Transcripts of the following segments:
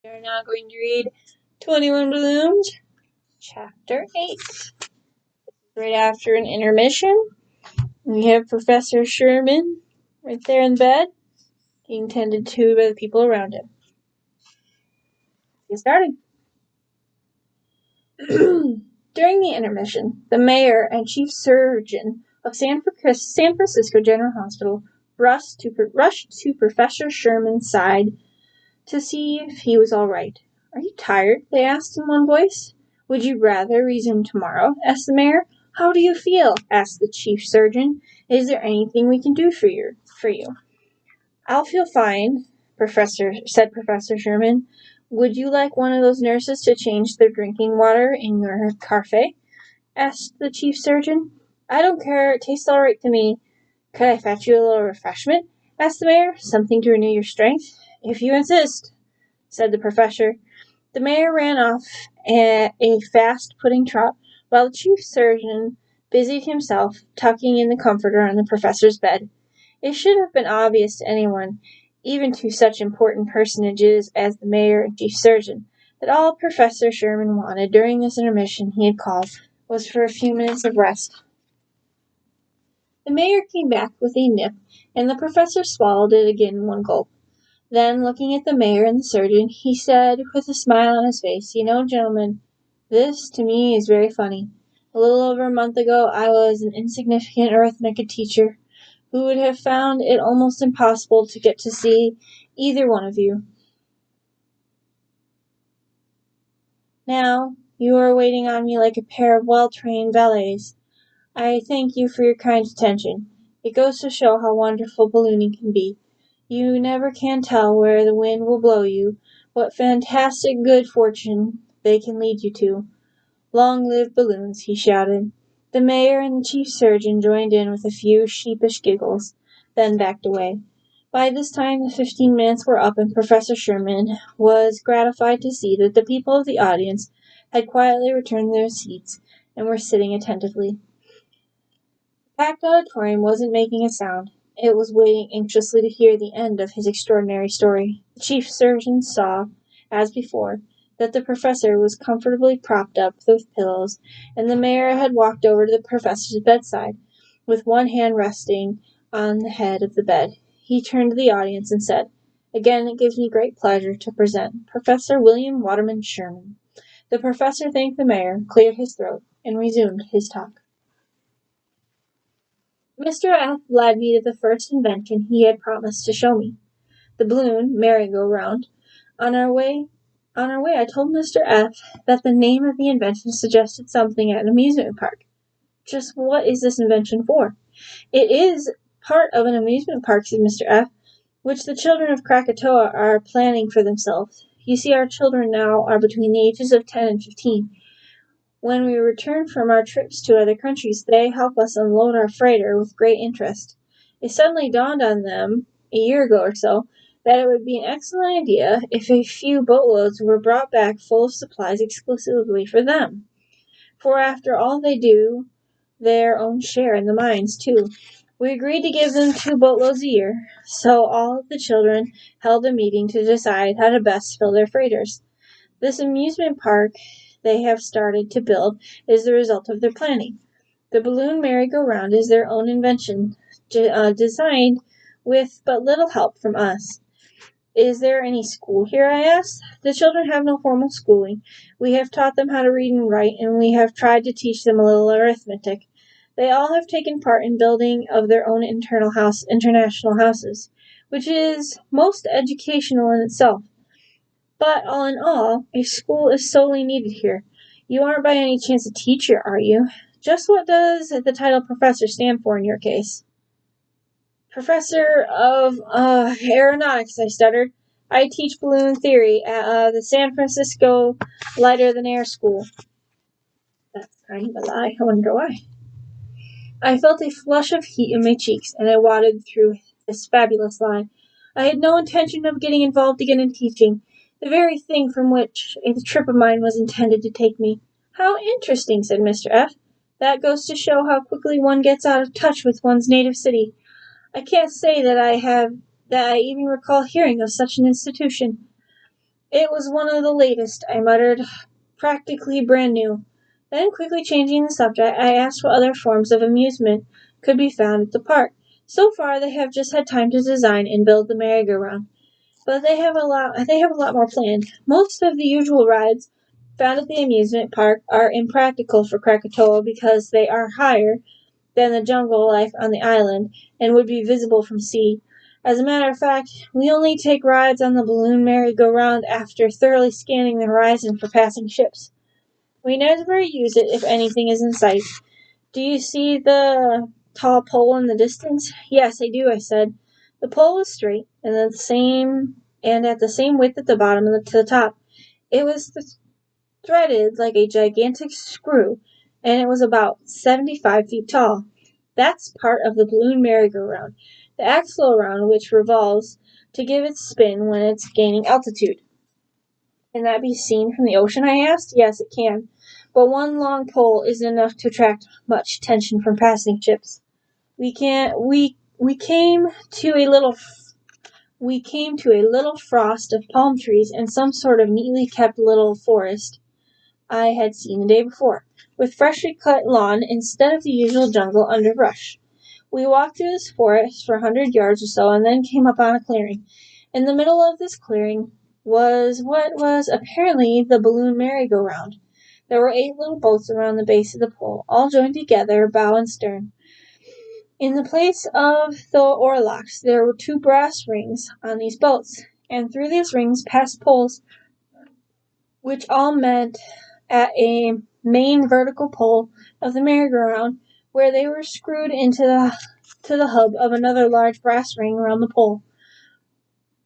We are now going to read 21 Balloons, Chapter 8. Right after an intermission, we have Professor Sherman right there in bed, being tended to by the people around him. Get started. During the intermission, the mayor and chief surgeon of San Francisco General Hospital rushed to Professor Sherman's side to see if he was all right. "Are you tired?" they asked in one voice. "Would you rather resume tomorrow?" asked the mayor. "How do you feel?" asked the chief surgeon. "Is there anything we can do for you?" "I'll feel fine," said Professor Sherman. "Would you like one of those nurses to change the drinking water in your café?" asked the chief surgeon. "I don't care. It tastes all right to me." "Could I fetch you a little refreshment?" asked the mayor. "Something to renew your strength?" "If you insist," said the professor. The mayor ran off at a fast pudding trot, while the chief surgeon busied himself tucking in the comforter on the professor's bed. It should have been obvious to anyone, even to such important personages as the mayor and chief surgeon, that all Professor Sherman wanted during this intermission he had called was for a few minutes of rest. The mayor came back with a nip, and the professor swallowed it again in one gulp. Then, looking at the mayor and the surgeon, he said, with a smile on his face, "You know, gentlemen, this, to me, is very funny. A little over a month ago, I was an insignificant arithmetic teacher who would have found it almost impossible to get to see either one of you. Now, you are waiting on me like a pair of well-trained valets. I thank you for your kind attention. It goes to show how wonderful ballooning can be. You never can tell where the wind will blow you, what fantastic good fortune they can lead you to. Long live balloons," he shouted. The mayor and the chief surgeon joined in with a few sheepish giggles, then backed away. By this time the 15 minutes were up, and Professor Sherman was gratified to see that the people of the audience had quietly returned to their seats and were sitting attentively. The packed auditorium wasn't making a sound. It was waiting anxiously to hear the end of his extraordinary story. The chief surgeon saw, as before, that the professor was comfortably propped up with pillows, and the mayor had walked over to the professor's bedside, with one hand resting on the head of the bed. He turned to the audience and said, "Again, it gives me great pleasure to present Professor William Waterman Sherman." The professor thanked the mayor, cleared his throat, and resumed his talk. Mr. F. led me to the first invention he had promised to show me, the balloon merry-go-round. On our way, I told Mr. F. that the name of the invention suggested something at an amusement park. "Just what is this invention for?" "It is part of an amusement park," said Mr. F., "which the children of Krakatoa are planning for themselves. You see, our children now are between the ages of 10 and 15. When we return from our trips to other countries, they help us unload our freighter with great interest. It suddenly dawned on them, a year ago or so, that it would be an excellent idea if a few boatloads were brought back full of supplies exclusively for them. For after all they do their own share in the mines, too. We agreed to give them 2 boatloads a year, so all of the children held a meeting to decide how to best fill their freighters. This amusement park they have started to build is the result of their planning. The balloon merry-go-round is their own invention, designed with but little help from us." "Is there any school here?" I asked. "The children have no formal schooling. We have taught them how to read and write, and we have tried to teach them a little arithmetic. They all have taken part in building of their own international houses, which is most educational in itself. But, all in all, a school is sorely needed here. You aren't by any chance a teacher, are you? Just what does the title professor stand for in your case?" "Professor of aeronautics," I stuttered. "I teach balloon theory at the San Francisco Lighter-than-Air School." That's kind of a lie. I wonder why. I felt a flush of heat in my cheeks, and I wadded through this fabulous lie. I had no intention of getting involved again in teaching, the very thing from which a trip of mine was intended to take me. "How interesting," said Mr. F. "That goes to show how quickly one gets out of touch with one's native city. I can't say that I even recall hearing of such an institution." It was one of the latest, I muttered. Practically brand new. Then, quickly changing the subject, I asked what other forms of amusement could be found at the park. So far, they have just had time to design and build the merry-go-round, but they have a lot. They have a lot more planned. Most of the usual rides found at the amusement park are impractical for Krakatoa because they are higher than the jungle life on the island and would be visible from sea. As a matter of fact, we only take rides on the balloon merry-go-round after thoroughly scanning the horizon for passing ships. We never use it if anything is in sight. Do you see the tall pole in the distance? Yes, I do, I said. The pole was straight and at the same width at the bottom and to the top. It was threaded like a gigantic screw, and it was about 75 feet tall. That's part of the balloon merry-go-round, the axle around which revolves to give it spin when it's gaining altitude. Can that be seen from the ocean? I asked. Yes, it can. But one long pole isn't enough to attract much attention from passing ships. We can we came to a little frost of palm trees and some sort of neatly kept little forest I had seen the day before, with freshly cut lawn instead of the usual jungle underbrush. We walked through this forest for 100 yards or so and then came upon a clearing. In the middle of this clearing was what was apparently the balloon merry-go-round. There were 8 little boats around the base of the pole, all joined together, bow and stern. In the place of the oarlocks, there were 2 brass rings on these boats, and through these rings passed poles which all met at a main vertical pole of the merry-go-round, where they were screwed into the hub of another large brass ring around the pole,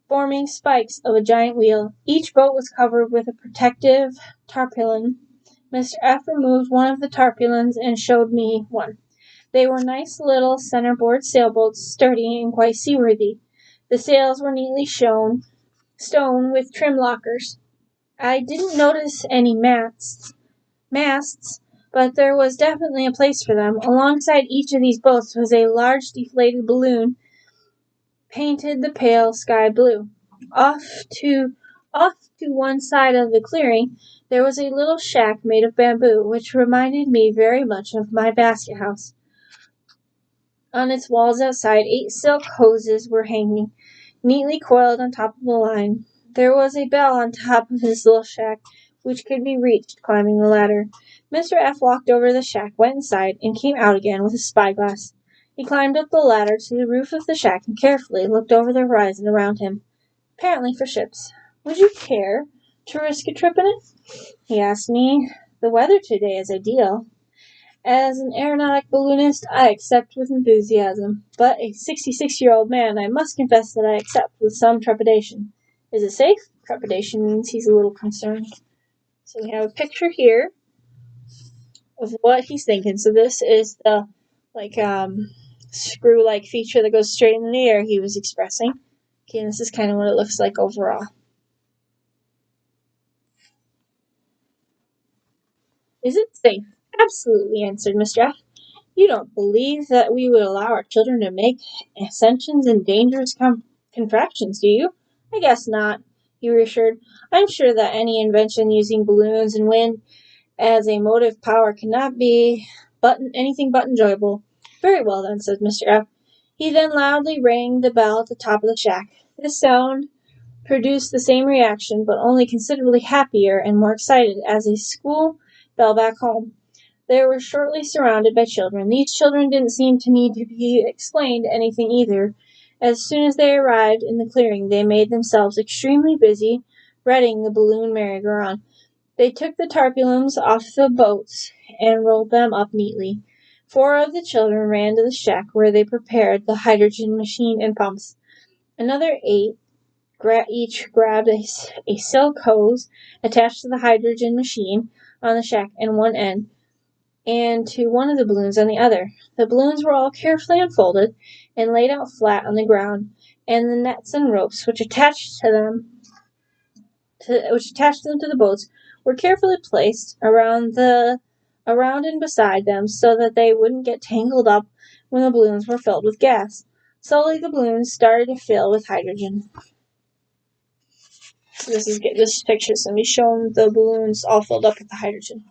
forming spikes of a giant wheel. Each boat was covered with a protective tarpaulin. Mr. F removed one of the tarpaulins and showed me one. They were nice little centerboard sailboats, sturdy and quite seaworthy. The sails were neatly stone with trim lockers. I didn't notice any masts, but there was definitely a place for them. Alongside each of these boats was a large deflated balloon painted the pale sky blue. Off to one side of the clearing there was a little shack made of bamboo, which reminded me very much of my basket house. On its walls outside 8 silk hoses were hanging, neatly coiled on top of the line. There was a bell on top of this little shack, which could be reached climbing the ladder. Mr. F walked over the shack, went inside, and came out again with a spyglass. He climbed up the ladder to the roof of the shack and carefully looked over the horizon around him, apparently for ships. Would you care to risk a trip in it? He asked me. The weather today is ideal. As an aeronautic balloonist, I accept with enthusiasm, but a 66-year-old man, I must confess that I accept with some trepidation. Is it safe? Trepidation means he's a little concerned. So we have a picture here of what he's thinking. So this is the screw-like feature that goes straight into the air he was expressing. Okay, and this is kind of what it looks like overall. Is it safe? Absolutely, answered Mr. F. You don't believe that we would allow our children to make ascensions in dangerous contraptions, do you? I guess not, he reassured. I'm sure that any invention using balloons and wind as a motive power cannot be anything but enjoyable. Very well then, said Mr. F. He then loudly rang the bell at the top of the shack. This sound produced the same reaction, but only considerably happier and more excited as a school bell back home. They were shortly surrounded by children. These children didn't seem to need to be explained anything either. As soon as they arrived in the clearing, they made themselves extremely busy readying the balloon merry-go-round. They took the tarpaulins off the boats and rolled them up neatly. 4 of the children ran to the shack where they prepared the hydrogen machine and pumps. Another 8 each grabbed a silk hose attached to the hydrogen machine on the shack in one end, and to one of the balloons on the other. The balloons were all carefully unfolded and laid out flat on the ground, and the nets and ropes which attached them to the boats were carefully placed around and beside them so that they wouldn't get tangled up when the balloons were filled with gas. Slowly the balloons started to fill with hydrogen. This picture is going to be showing the balloons all filled up with the hydrogen.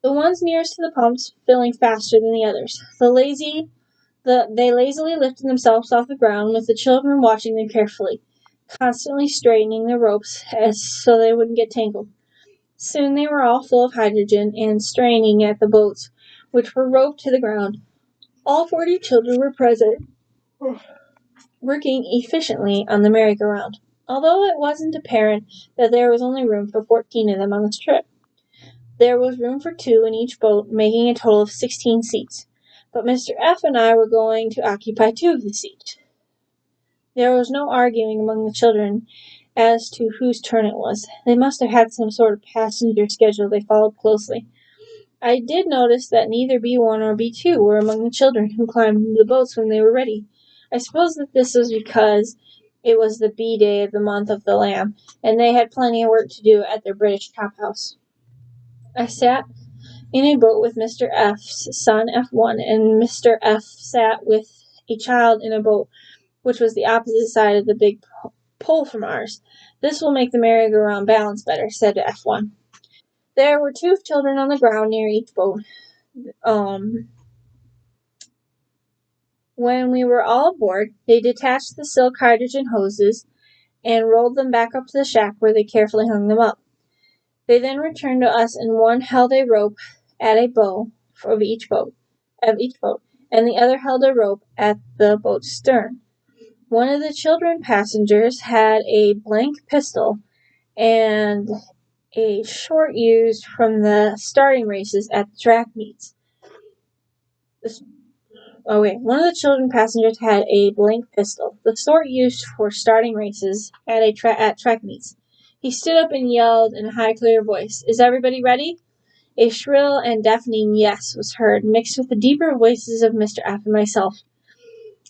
The ones nearest to the pumps filling faster than the others. They lazily lifted themselves off the ground, with the children watching them carefully, constantly straightening the ropes so they wouldn't get tangled. Soon they were all full of hydrogen and straining at the boats, which were roped to the ground. All 40 children were present, working efficiently on the merry-go-round, although it wasn't apparent that there was only room for 14 of them on this trip. There was room for 2 in each boat, making a total of 16 seats. But Mr. F and I were going to occupy 2 of the seats. There was no arguing among the children as to whose turn it was. They must have had some sort of passenger schedule they followed closely. I did notice that neither B1 or B2 were among the children who climbed into the boats when they were ready. I suppose that this was because it was the B day of the month of the Lamb, and they had plenty of work to do at their British top house. I sat in a boat with Mr. F's son F1, and Mr. F sat with a child in a boat which was the opposite side of the big pole from ours. This will make the merry-go-round balance better, said F1. There were 2 children on the ground near each boat. When we were all aboard, they detached the silk hydrogen hoses and rolled them back up to the shack, where they carefully hung them up. They then returned to us, and one held a rope at a bow of each boat, and the other held a rope at the boat's stern. One of the children passengers had a blank pistol and a short used from the starting races at the track meets. One of the children passengers had a blank pistol, the sort used for starting races at track meets. He stood up and yelled in a high, clear voice, "Is everybody ready?" A shrill and deafening yes was heard, mixed with the deeper voices of Mr. F and myself.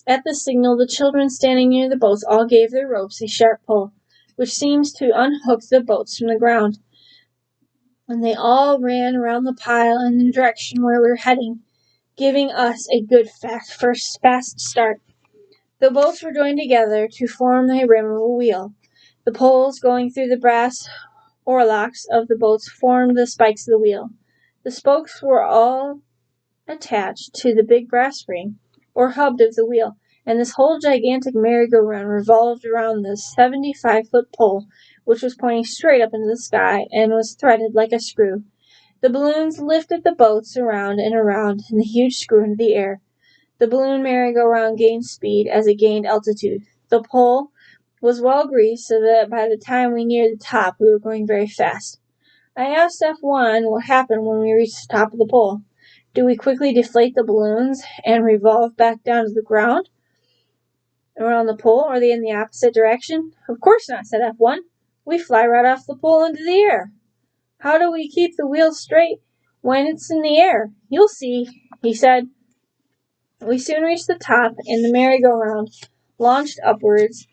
At the signal, the children standing near the boats all gave their ropes a sharp pull, which seemed to unhook the boats from the ground, and they all ran around the pile in the direction where we were heading, giving us a good fast start. The boats were joined together to form the rim of a wheel. The poles going through the brass oarlocks of the boats formed the spikes of the wheel. The spokes were all attached to the big brass spring, or hub of the wheel, and this whole gigantic merry-go-round revolved around the 75-foot pole, which was pointing straight up into the sky and was threaded like a screw. The balloons lifted the boats around and around, and the huge screw into the air. The balloon merry-go-round gained speed as it gained altitude. The pole was well greased, so that by the time we neared the top, we were going very fast. I asked F1 what happened when we reached the top of the pole. Do we quickly deflate the balloons and revolve back down to the ground around the pole, or are they in the opposite direction? Of course not, said F1. We fly right off the pole into the air. How do we keep the wheel straight when it's in the air? You'll see, he said. We soon reached the top, and the merry-go-round launched upwards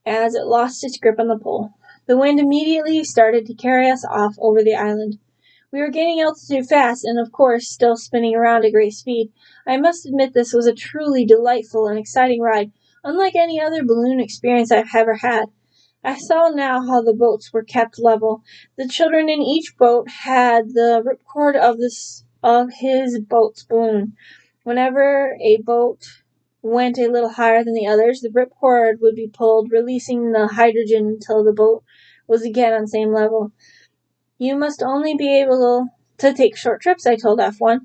as it lost its grip on the pole. The wind immediately started to carry us off over the island. We were gaining altitude fast, and of course still spinning around at great speed. I must admit this was a truly delightful and exciting ride, unlike any other balloon experience I've ever had. I saw now how the boats were kept level. The children in each boat had the ripcord of his boat's balloon. Whenever a boat went a little higher than the others, the ripcord would be pulled, releasing the hydrogen until the boat was again on the same level. You must only be able to take short trips, I told F1.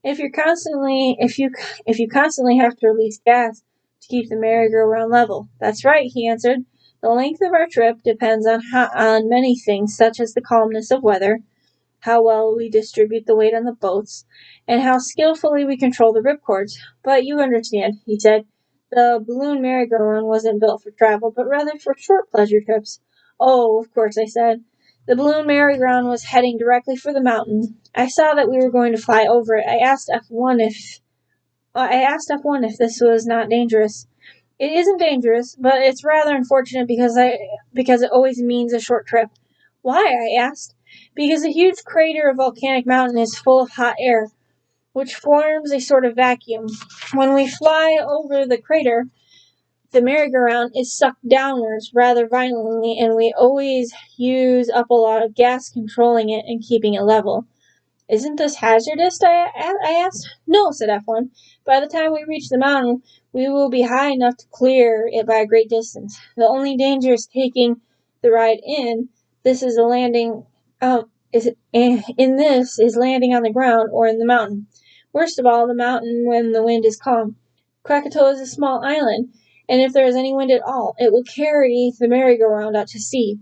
If you constantly have to release gas to keep the merry-go-round level. That's right, he answered. The length of our trip depends on many things, such as the calmness of weather, how well we distribute the weight on the boats, and how skillfully we control the ripcords. But you understand, he said. The balloon merry-go-round wasn't built for travel, but rather for short pleasure trips. Oh, of course, I said. The balloon merry-go-round was heading directly for the mountain. I saw that we were going to fly over it. I asked F1 if this was not dangerous. It isn't dangerous, but it's rather unfortunate because it always means a short trip. Why? I asked. Because a huge crater of volcanic mountain is full of hot air, which forms a sort of vacuum. When we fly over the crater, The merry-go-round is sucked downwards rather violently, and we always use up a lot of gas controlling it and keeping it level. Isn't this hazardous? I asked. No, said F1. By the time we reach the mountain, we will be high enough to clear it by a great distance. The only danger is taking the ride in. This is a landing in this is landing on the ground or in the mountain. Worst of all, the mountain when the wind is calm. Krakatoa is a small island, and if there is any wind at all, it will carry the merry-go-round out to sea.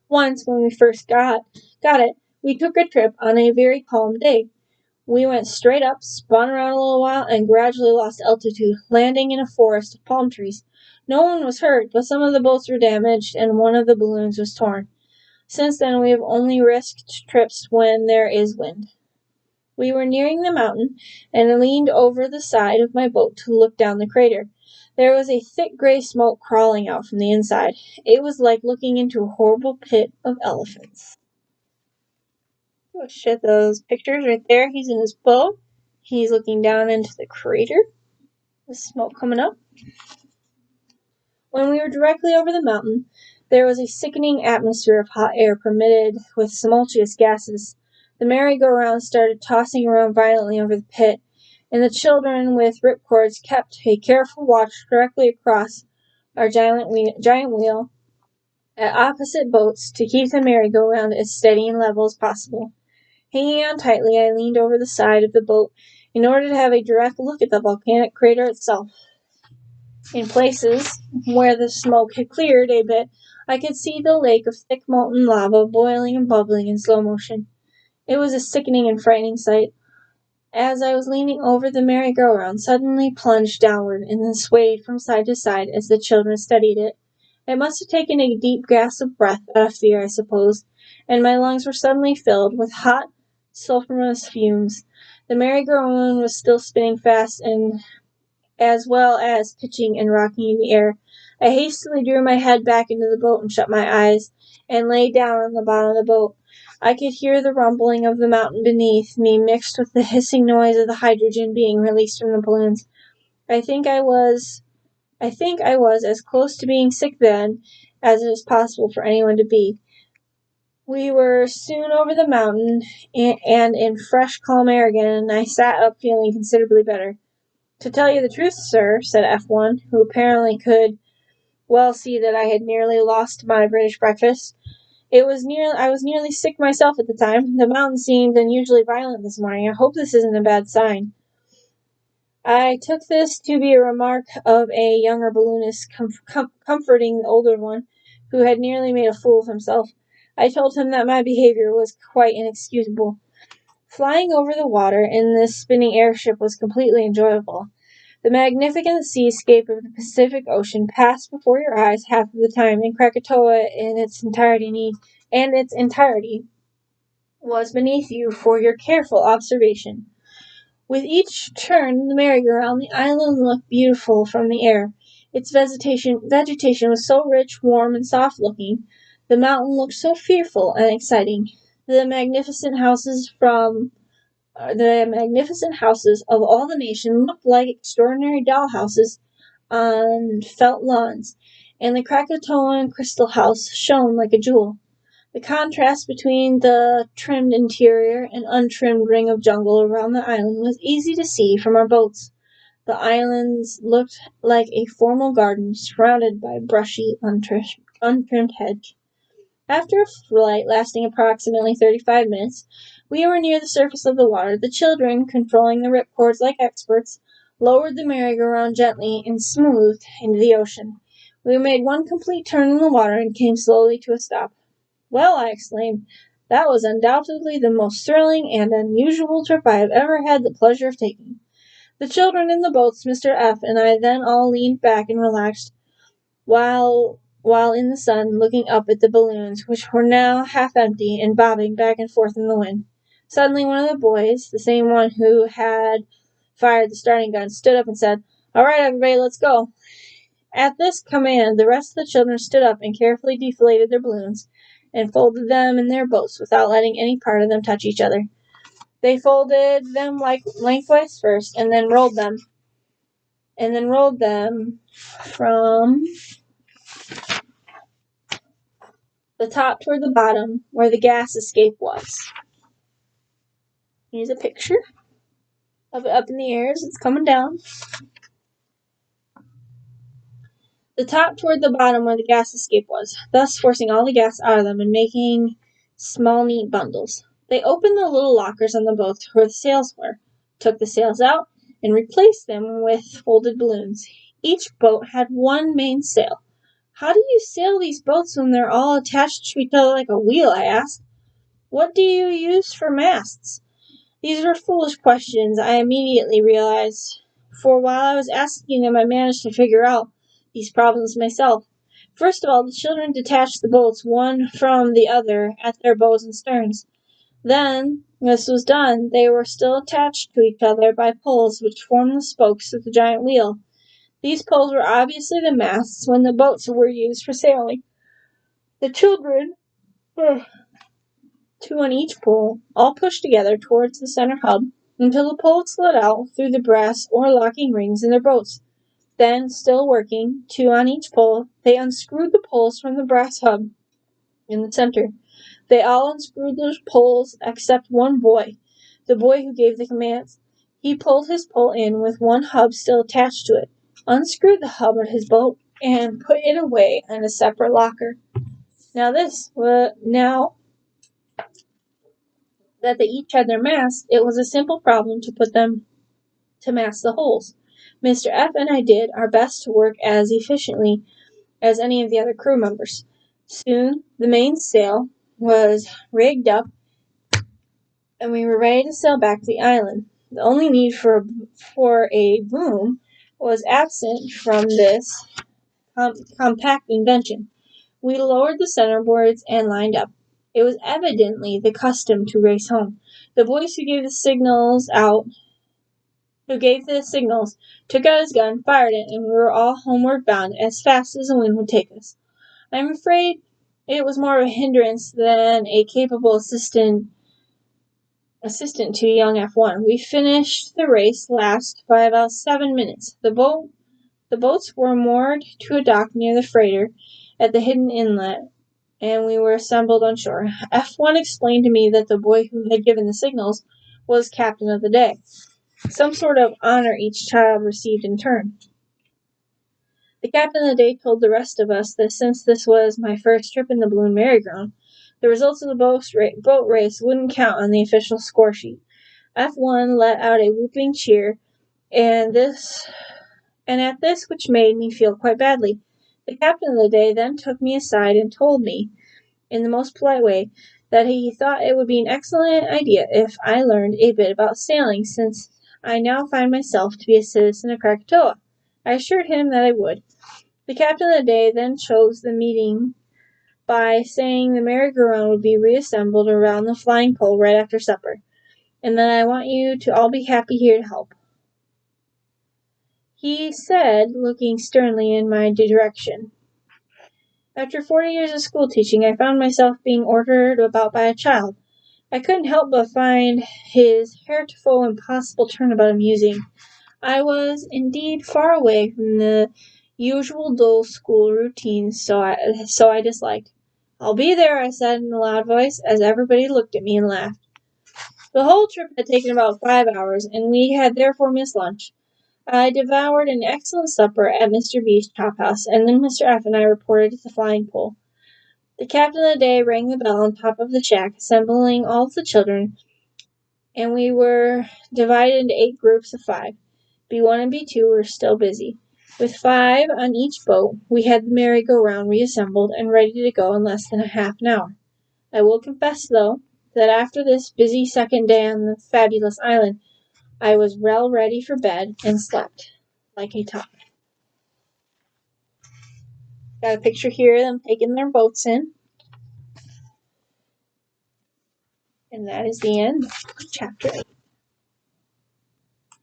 Once, when we first got it, we took a trip on a very calm day. We went straight up, spun around a little while, and gradually lost altitude, landing in a forest of palm trees. No one was hurt, but some of the boats were damaged, and one of the balloons was torn. Since then, we have only risked trips when there is wind. We were nearing the mountain, and I leaned over the side of my boat to look down the crater. There was a thick gray smoke crawling out from the inside. It was like looking into a horrible pit of elephants. Oh shit, those pictures right there. He's in his boat. He's looking down into the crater. The smoke coming up. When we were directly over the mountain, there was a sickening atmosphere of hot air permeated with tumultuous gases. The merry-go-round started tossing around violently over the pit, and the children with ripcords kept a careful watch directly across our giant wheel at opposite boats to keep the merry-go-round as steady and level as possible. Hanging on tightly, I leaned over the side of the boat in order to have a direct look at the volcanic crater itself. In places where the smoke had cleared a bit, I could see the lake of thick molten lava boiling and bubbling in slow motion. It was a sickening and frightening sight. As I was leaning over, the merry-go-round suddenly plunged downward and then swayed from side to side as the children studied it. I must have taken a deep gasp of breath out of fear, I suppose, and my lungs were suddenly filled with hot, sulphurous fumes. The merry-go-round was still spinning fast, and as well as pitching and rocking in the air. I hastily drew my head back into the boat and shut my eyes, and lay down on the bottom of the boat. I could hear the rumbling of the mountain beneath me mixed with the hissing noise of the hydrogen being released from the balloons. I think I was as close to being sick then as it is possible for anyone to be. We were soon over the mountain and in fresh, calm air again, and I sat up feeling considerably better. To tell you the truth, sir, said F1, who apparently could well see that I had nearly lost my British breakfast. I was nearly sick myself at the time. The mountain seemed unusually violent this morning. I hope this isn't a bad sign. I took this to be a remark of a younger balloonist comforting the older one, who had nearly made a fool of himself. I told him that my behavior was quite inexcusable. Flying over the water in this spinning airship was completely enjoyable. The magnificent seascape of the Pacific Ocean passed before your eyes half of the time, and Krakatoa in its entirety was beneath you for your careful observation. With each turn of the merry-go-round, the island looked beautiful from the air. Its vegetation was so rich, warm, and soft-looking. The mountain looked so fearful and exciting. The magnificent houses of all the nation looked like extraordinary doll-houses on felt lawns, and the Krakatoan crystal house shone like a jewel. The contrast between the trimmed interior and untrimmed ring of jungle around the island was easy to see from our boats. The islands looked like a formal garden surrounded by brushy, untrimmed hedge. After a flight lasting approximately 35 minutes, we were near the surface of the water. The children, controlling the ripcords like experts, lowered the merry-go-round gently and smoothed into the ocean. We made one complete turn in the water and came slowly to a stop. Well, I exclaimed, that was undoubtedly the most thrilling and unusual trip I have ever had the pleasure of taking. The children in the boats, Mr. F. and I then all leaned back and relaxed, while in the sun, looking up at the balloons, which were now half empty and bobbing back and forth in the wind. Suddenly one of the boys, the same one who had fired the starting gun, stood up and said, "All right, everybody, let's go." At this command, the rest of the children stood up and carefully deflated their balloons and folded them in their boats without letting any part of them touch each other. They folded them lengthwise first and then rolled them and then rolled them from the top toward the bottom where the gas escape was. Here's a picture of it up in the air as it's coming down. The top toward the bottom where the gas escape was, thus forcing all the gas out of them and making small, neat bundles. They opened the little lockers on the boat where the sails were, took the sails out, and replaced them with folded balloons. Each boat had one main sail. How do you sail these boats when they're all attached to each other like a wheel? I asked. What do you use for masts? These were foolish questions, I immediately realized, for while I was asking them I managed to figure out these problems myself. First of all, the children detached the boats one from the other at their bows and sterns. Then, when this was done, they were still attached to each other by poles which formed the spokes of the giant wheel. These poles were obviously the masts when the boats were used for sailing. The children, two on each pole, all pushed together towards the center hub until the pole slid out through the brass or locking rings in their boats. Then, still working, two on each pole, they unscrewed the poles from the brass hub in the center. They all unscrewed those poles except one boy, the boy who gave the commands. He pulled his pole in with one hub still attached to it, unscrewed the hub of his boat, and put it away in a separate locker. Now that they each had their masts, it was a simple problem to put them to mast the holes. Mr. F and I did our best to work as efficiently as any of the other crew members. Soon the mainsail was rigged up and we were ready to sail back to the island. The only need for a boom was absent from this compact invention. We lowered the centerboards and lined up. It was evidently the custom to race home. The boys who gave the signals took out his gun, fired it, and we were all homeward bound as fast as the wind would take us. I am afraid it was more of a hindrance than a capable assistant to young F1. We finished the race last by about 7 minutes. The boats were moored to a dock near the freighter at the hidden inlet, and we were assembled on shore. F1 explained to me that the boy who had given the signals was captain of the day, some sort of honor each child received in turn. The captain of the day told the rest of us that since this was my first trip in the balloon merry-go-round, the results of the boat race wouldn't count on the official score sheet. F1 let out a whooping cheer, and at this which made me feel quite badly. The captain of the day then took me aside and told me, in the most polite way, that he thought it would be an excellent idea if I learned a bit about sailing, since I now find myself to be a citizen of Krakatoa. I assured him that I would. The captain of the day then chose the meeting by saying the merry-go-round would be reassembled around the flying pole right after supper, and that I want you to all be happy here to help. He said, looking sternly in my direction. After 40 years of school teaching, I found myself being ordered about by a child. I couldn't help but find his heretofore impossible turnabout amusing. I was, indeed, far away from the usual dull school routine, so I disliked. I'll be there, I said in a loud voice, as everybody looked at me and laughed. The whole trip had taken about 5 hours, and we had therefore missed lunch. I devoured an excellent supper at Mr. B's chop house, and then Mr. F and I reported at the flying pole. The captain of the day rang the bell on top of the shack, assembling all the children, and we were divided into 8 groups of 5. B1 and B2 were still busy. With 5 on each boat, we had the merry-go-round reassembled and ready to go in less than a half an hour. I will confess, though, that after this busy second day on the fabulous island, I was well ready for bed and slept like a top. Got a picture here of them taking their boats in. And that is the end of chapter 8.